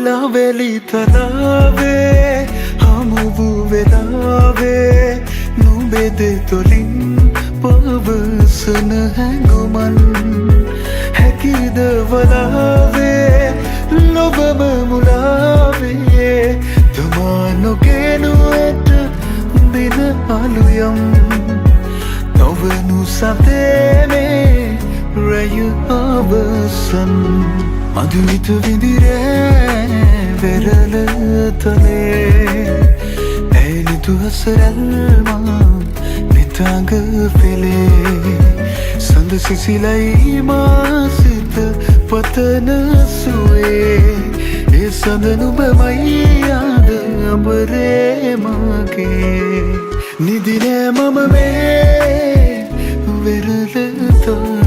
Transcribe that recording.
ලාවැලි තලාවේ හමුවූ වෙලාවේ නුඹෙද තුලින් පවසන හැඟුමන් හැකිද වලාවේ ලොබම මුලාවේ තමා නොගෙනු ඇත දින අලුයම් නොවනු සතේනේ රැය අවසන් මధుවිත විඳිරේ වෙරළ තලේ ඇලිතු හසරල්මා නිතංග පෙළේ සඳ සිසිලයි මා සිත පතන සුවේ ඒ සඳ නුඹමයි ආද අඹරේ මගේ නිදිනේ මම මේ වෙරළ තලේ